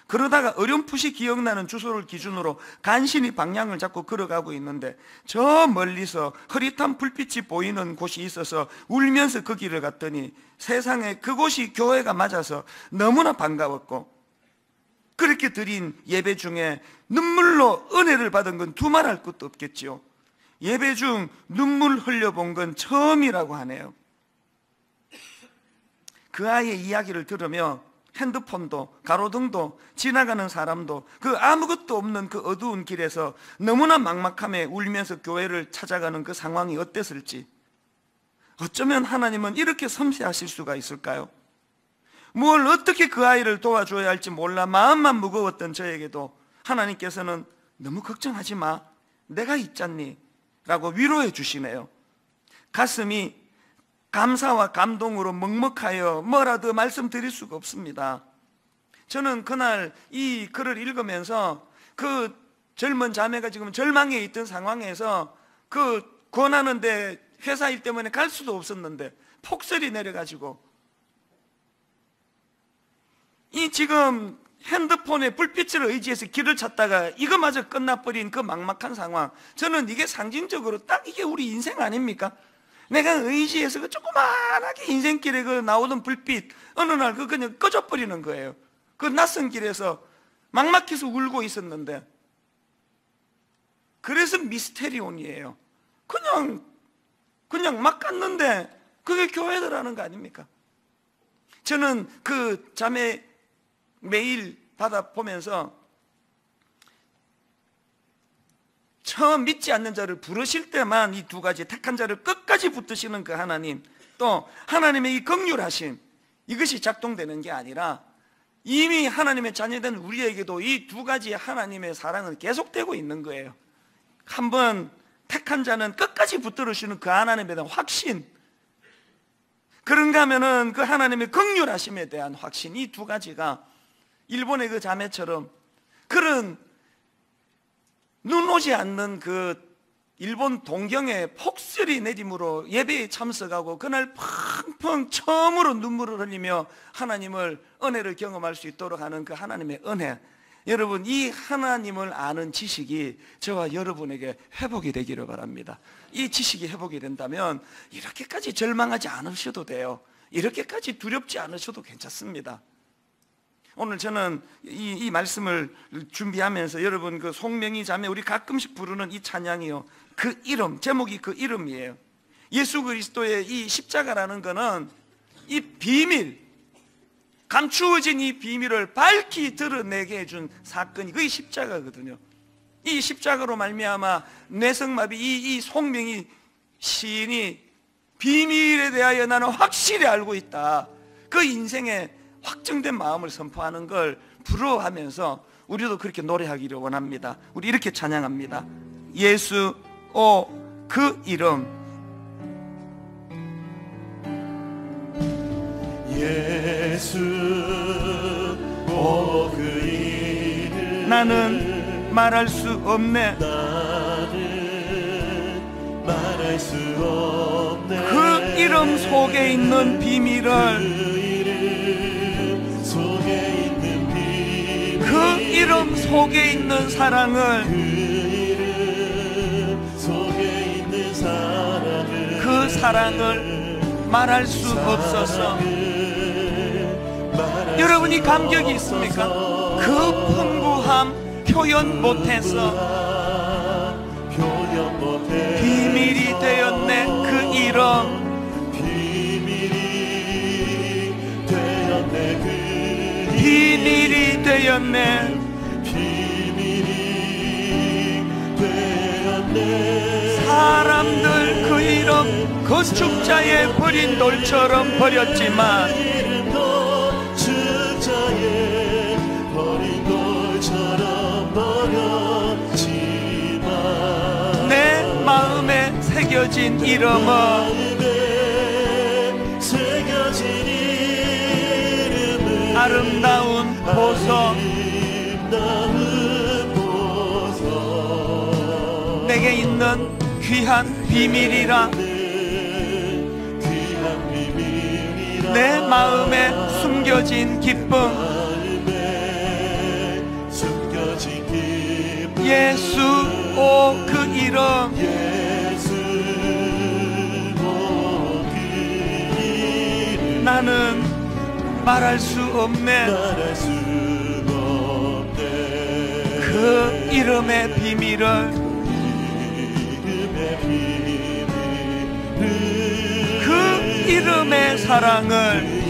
[SPEAKER 1] 그러다가 어렴풋이 기억나는 주소를 기준으로 간신히 방향을 잡고 걸어가고 있는데 저 멀리서 흐릿한 불빛이 보이는 곳이 있어서 울면서 그 길을 갔더니 세상에 그곳이 교회가 맞아서 너무나 반가웠고, 그렇게 드린 예배 중에 눈물로 은혜를 받은 건 두말할 것도 없겠지요. 예배 중 눈물 흘려본 건 처음이라고 하네요. 그 아이의 이야기를 들으며 핸드폰도 가로등도 지나가는 사람도 그 아무것도 없는 그 어두운 길에서 너무나 막막함에 울면서 교회를 찾아가는 그 상황이 어땠을지, 어쩌면 하나님은 이렇게 섬세하실 수가 있을까요? 뭘 어떻게 그 아이를 도와줘야 할지 몰라 마음만 무거웠던 저에게도 하나님께서는 너무 걱정하지 마, 내가 있잖니 라고 위로해 주시네요. 가슴이 감사와 감동으로 먹먹하여 뭐라도 말씀드릴 수가 없습니다. 저는 그날 이 글을 읽으면서 그 젊은 자매가 지금 절망에 있던 상황에서 그 권하는데 회사 일 때문에 갈 수도 없었는데 폭설이 내려가지고 이 지금 핸드폰에 불빛을 의지해서 길을 찾다가 이거마저 끝나버린 그 막막한 상황, 저는 이게 상징적으로 딱 이게 우리 인생 아닙니까? 내가 의지해서 그 조그만하게 인생길에 그 나오던 불빛 어느 날 그 그냥 꺼져버리는 거예요. 그 낯선 길에서 막막해서 울고 있었는데, 그래서 미스테리온이에요. 그냥 막 갔는데 그게 교회더라는 거 아닙니까? 저는 그 자매 메일 받아보면서 처음 믿지 않는 자를 부르실 때만 이 두 가지 택한 자를 끝까지 붙드시는 그 하나님, 또 하나님의 이 긍휼하심, 이것이 작동되는 게 아니라 이미 하나님의 자녀된 우리에게도 이 두 가지 하나님의 사랑은 계속되고 있는 거예요. 한번 택한 자는 끝까지 붙들으시는 그 하나님에 대한 확신, 그런가 하면은 그 하나님의 긍휼하심에 대한 확신, 이 두 가지가 일본의 그 자매처럼 그런 눈 오지 않는 그 일본 동경에 폭설이 내림으로 예배에 참석하고 그날 펑펑 처음으로 눈물을 흘리며 하나님을, 은혜를 경험할 수 있도록 하는 그 하나님의 은혜, 여러분 이 하나님을 아는 지식이 저와 여러분에게 회복이 되기를 바랍니다. 이 지식이 회복이 된다면 이렇게까지 절망하지 않으셔도 돼요. 이렇게까지 두렵지 않으셔도 괜찮습니다. 오늘 저는 이 말씀을 준비하면서 여러분 그 송명희 자매, 우리 가끔씩 부르는 이 찬양이요, 그 이름, 제목이 그 이름이에요. 예수 그리스도의 이 십자가라는 거는 이 비밀, 감추어진 이 비밀을 밝히 드러내게 해준 사건이 그게 십자가거든요. 이 십자가로 말미암아 뇌성마비 이 송명희 시인이 비밀에 대하여 나는 확실히 알고 있다, 그 인생의 확정된 마음을 선포하는 걸 부러워하면서 우리도 그렇게 노래하기를 원합니다. 우리 이렇게 찬양합니다. 예수 오 그 이름.
[SPEAKER 2] 예수 오 그 이름,
[SPEAKER 1] 나는 말할 수 없네.
[SPEAKER 2] 나는 말할 수 없네.
[SPEAKER 1] 그 이름 속에 있는 비밀을, 그 이름 속에 있는 사랑을, 그 사랑을 말할 수 없어서. 여러분이 감격이 있습니까? 그 풍부함 표현 못해서 비밀이 되었네. 그 이름 비밀이 되었네. 사람들 그 이름 거축자에 버린 돌처럼 버렸지만 내 마음에 새겨진 이름은 아름다운 보석, 내게 있는 귀한 비밀이라. 내 마음에 숨겨진 기쁨, 예수 오 그 이름. 나는 말할 수 없네. 그 이름의 비밀을, 그 이름의 사랑을.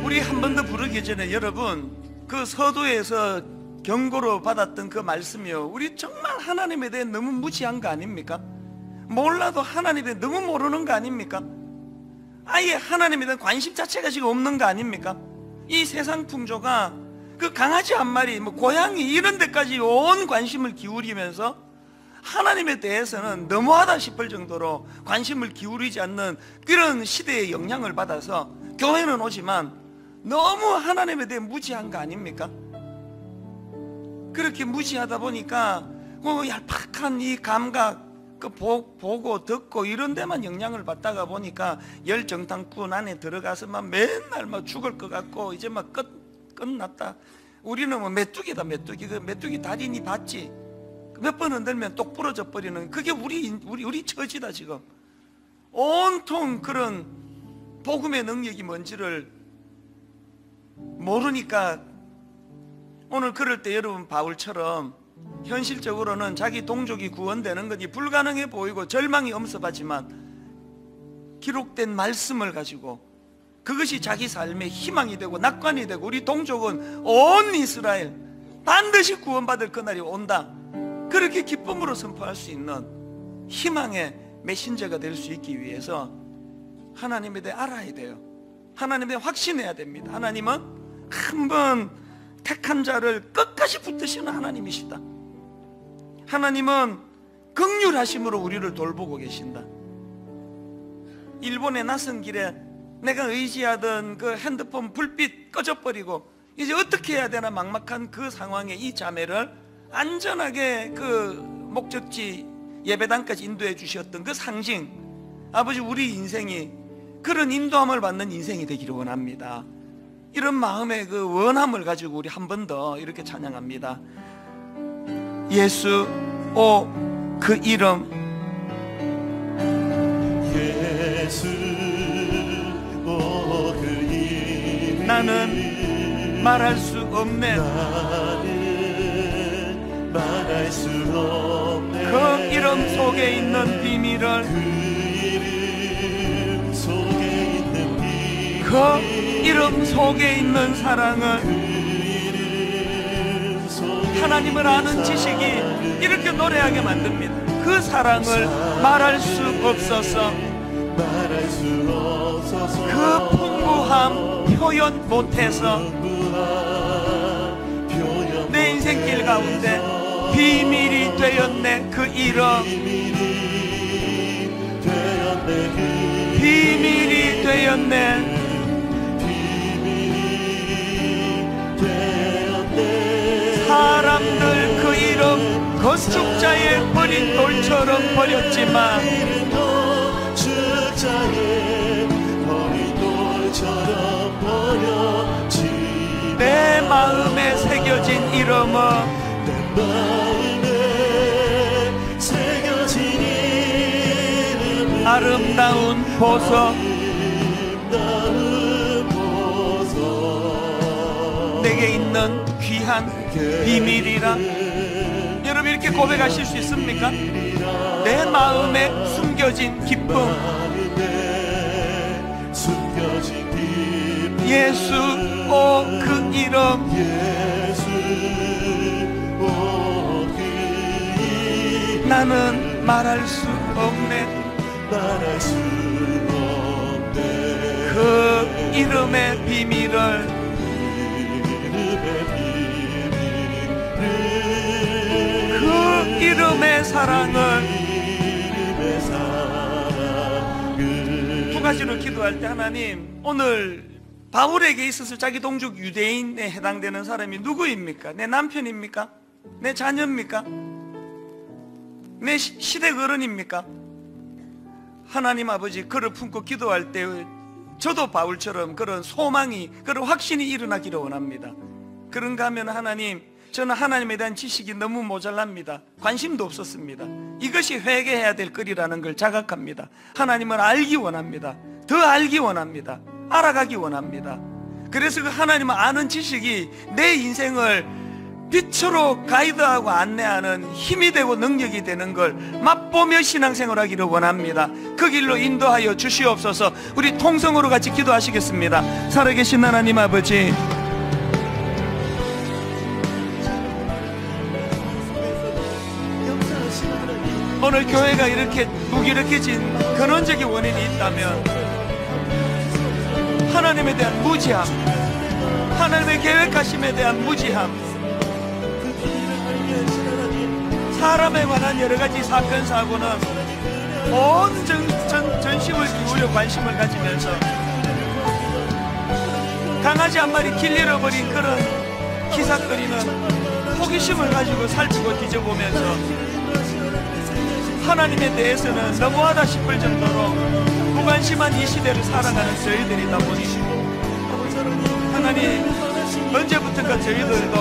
[SPEAKER 1] 우리 한 번 더 부르기 전에 여러분 그 서두에서 경고로 받았던 그 말씀이요, 우리 정말 하나님에 대해 너무 무지한 거 아닙니까? 몰라도 하나님에 대해 너무 모르는 거 아닙니까? 아예 하나님에 대한 관심 자체가 지금 없는 거 아닙니까? 이 세상 풍조가 그 강아지 한 마리, 뭐 고양이 이런 데까지 온 관심을 기울이면서 하나님에 대해서는 너무하다 싶을 정도로 관심을 기울이지 않는 그런 시대의 영향을 받아서 교회는 오지만 너무 하나님에 대해 무지한 거 아닙니까? 그렇게 무지하다 보니까 얄팍한 이 감각, 보고 듣고 이런 데만 영향을 받다가 보니까 열정탕꾼 안에 들어가서만 맨날 막 죽을 것 같고 이제 막 끝났다. 우리는 뭐 메뚜기다, 메뚜기. 그 메뚜기 다리니 봤지? 몇 번 흔들면 똑 부러져 버리는, 그게 우리 처지다. 지금 온통 그런 복음의 능력이 뭔지를 모르니까 오늘 그럴 때 여러분 바울처럼 현실적으로는 자기 동족이 구원되는 것이 불가능해 보이고 절망이 엄습하지만 기록된 말씀을 가지고 그것이 자기 삶의 희망이 되고 낙관이 되고 우리 동족은 온 이스라엘 반드시 구원받을 그날이 온다, 그렇게 기쁨으로 선포할 수 있는 희망의 메신저가 될 수 있기 위해서 하나님에 대해 알아야 돼요. 하나님에 대해 확신해야 됩니다. 하나님은 한번 택한 자를 끝까지 붙드시는 하나님이시다. 하나님은 긍휼하심으로 우리를 돌보고 계신다. 일본에 낯선 길에 내가 의지하던 그 핸드폰 불빛 꺼져버리고 이제 어떻게 해야 되나 막막한 그 상황에 이 자매를 안전하게 그 목적지 예배당까지 인도해 주셨던 그 상징, 아버지, 우리 인생이 그런 인도함을 받는 인생이 되기를 원합니다. 이런 마음의 그 원함을 가지고 우리 한 번 더 이렇게 찬양합니다. 예수, 오 그 이름.
[SPEAKER 2] 예수, 오 그 이름.
[SPEAKER 1] 나는 말할 수 없네.
[SPEAKER 2] 나는 말할 수 없네.
[SPEAKER 1] 그 이름 속에 있는 비밀을,
[SPEAKER 2] 그 이름 속에 있는 비밀,
[SPEAKER 1] 그 이름 속에 있는 사랑을, 하나님을 아는 지식이 이렇게 노래하게 만듭니다. 그 사랑을 말할 수 없어서, 그 풍부함 표현 못해서 내 인생길 가운데 비밀이 되었네. 그 이름 비밀이 되었네. 사람들 그 이름 건축자의 버린 돌처럼 버렸지만 내 마음에 새겨진 이름은 아름다운 보석. 내게 있는 귀한 비밀이라. 여러분 이렇게 고백하실 수 있습니까? 내 마음에 숨겨진 기쁨. 예수, 오 그 이름. 나는 말할 수 없네. 그 이름의 비밀을, 그 이름의 사랑을. 두 가지로 기도할 때 하나님, 오늘 바울에게 있어서 자기 동족 유대인에 해당되는 사람이 누구입니까? 내 남편입니까? 내 자녀입니까? 내 시댁 어른입니까? 하나님 아버지, 그를 품고 기도할 때 저도 바울처럼 그런 소망이, 그런 확신이 일어나기를 원합니다. 그런가 하면 하나님, 저는 하나님에 대한 지식이 너무 모자랍니다. 관심도 없었습니다. 이것이 회개해야 될 거리라는 걸 자각합니다. 하나님을 알기 원합니다. 더 알기 원합니다. 알아가기 원합니다. 그래서 그 하나님을 아는 지식이 내 인생을 빛으로 가이드하고 안내하는 힘이 되고 능력이 되는 걸 맛보며 신앙생활 하기를 원합니다. 그 길로 인도하여 주시옵소서. 우리 통성으로 같이 기도하시겠습니다. 살아계신 하나님 아버지, 오늘 교회가 이렇게 무기력해진 근원적인 원인이 있다면 하나님에 대한 무지함, 하나님의 계획하심에 대한 무지함, 사람에 관한 여러 가지 사건 사고는 온 전심을 기울여 관심을 가지면서 강아지 한 마리 길 잃어버린 그런 기삭거리는 호기심을 가지고 살피고 뒤져보면서 하나님에 대해서는 너무하다 싶을 정도로 무관심한 이 시대를 살아가는 저희들이다 보니 하나님, 언제부턴가 저희들도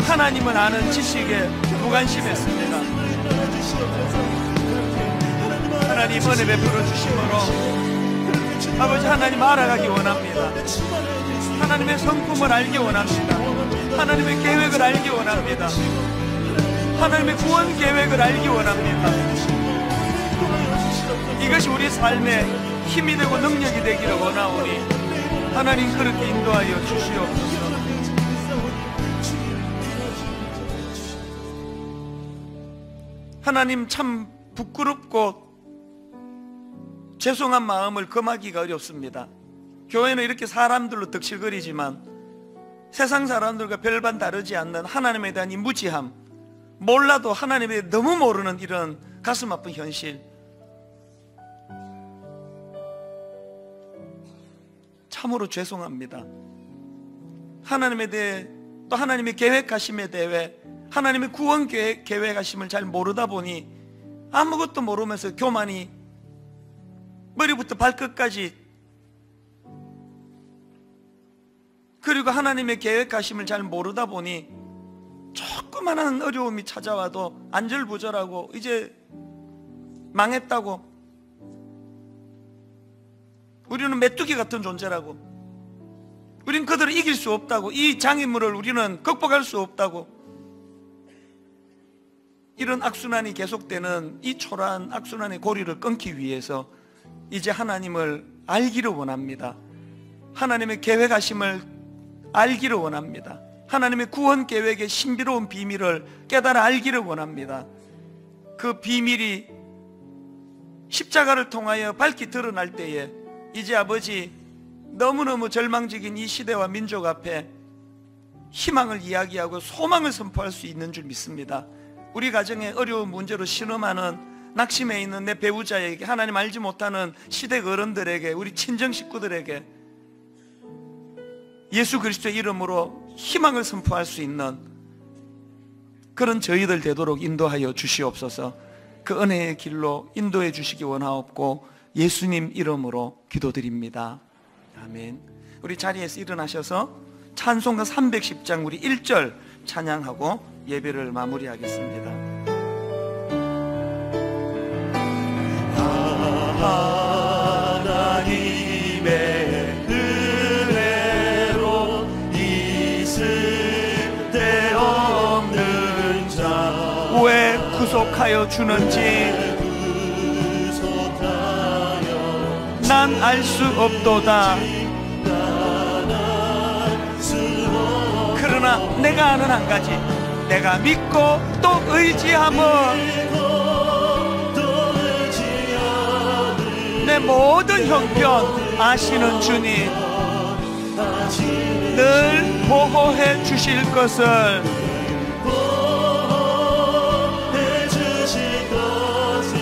[SPEAKER 1] 하나님을 아는 지식에 무관심했습니다. 하나님 은혜 베풀어 주심으로 아버지 하나님 알아가기 원합니다. 하나님의 성품을 알기 원합니다. 하나님의 계획을 알기 원합니다. 하나님의 구원 계획을 알기 원합니다. 이것이 우리 삶의 힘이 되고 능력이 되기를 원하오니 하나님 그렇게 인도하여 주시옵소서. 하나님, 참 부끄럽고 죄송한 마음을 금하기가 어렵습니다. 교회는 이렇게 사람들로 덕실거리지만 세상 사람들과 별반 다르지 않는 하나님에 대한 이 무지함, 몰라도 하나님에 대해 너무 모르는 이런 가슴 아픈 현실, 참으로 죄송합니다. 하나님에 대해, 또 하나님의 계획하심에 대해, 하나님의 구원 계획하심을 잘 모르다 보니 아무것도 모르면서 교만이 머리부터 발끝까지, 그리고 하나님의 계획하심을 잘 모르다 보니 조그마한 어려움이 찾아와도 안절부절하고 이제 망했다고, 우리는 메뚜기 같은 존재라고, 우린 그들을 이길 수 없다고, 이 장애물을 우리는 극복할 수 없다고, 이런 악순환이 계속되는 이 초라한 악순환의 고리를 끊기 위해서 이제 하나님을 알기를 원합니다. 하나님의 계획하심을 알기를 원합니다. 하나님의 구원 계획의 신비로운 비밀을 깨달아 알기를 원합니다. 그 비밀이 십자가를 통하여 밝히 드러날 때에 이제 아버지, 너무너무 절망적인 이 시대와 민족 앞에 희망을 이야기하고 소망을 선포할 수 있는 줄 믿습니다. 우리 가정에 어려운 문제로 신음하는 낙심해 있는 내 배우자에게, 하나님 알지 못하는 시댁 어른들에게, 우리 친정 식구들에게 예수 그리스도의 이름으로 희망을 선포할 수 있는 그런 저희들 되도록 인도하여 주시옵소서. 그 은혜의 길로 인도해 주시기 원하옵고 예수님 이름으로 기도드립니다. 아멘. 우리 자리에서 일어나셔서 찬송가 310장 우리 1절 찬양하고 예배를 마무리하겠습니다.
[SPEAKER 2] 하나님의 은혜로 있을 데 없는 자
[SPEAKER 1] 왜 구속하여 주는지 난 알 수 없도다. 그러나 내가 아는 한 가지, 내가 믿고 또 의지함은 내 모든 형편 아시는 주님 늘 보호해 주실 것을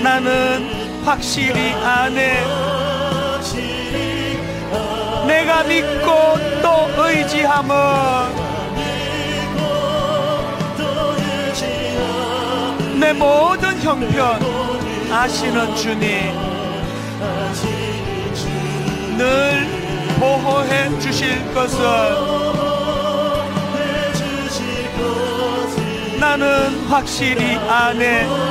[SPEAKER 1] 나는 확실히 아네. 내가 믿고 또 의지함은 내 모든 형편 아시는 주님 늘 보호해 주실 것을 나는 확실히 아네.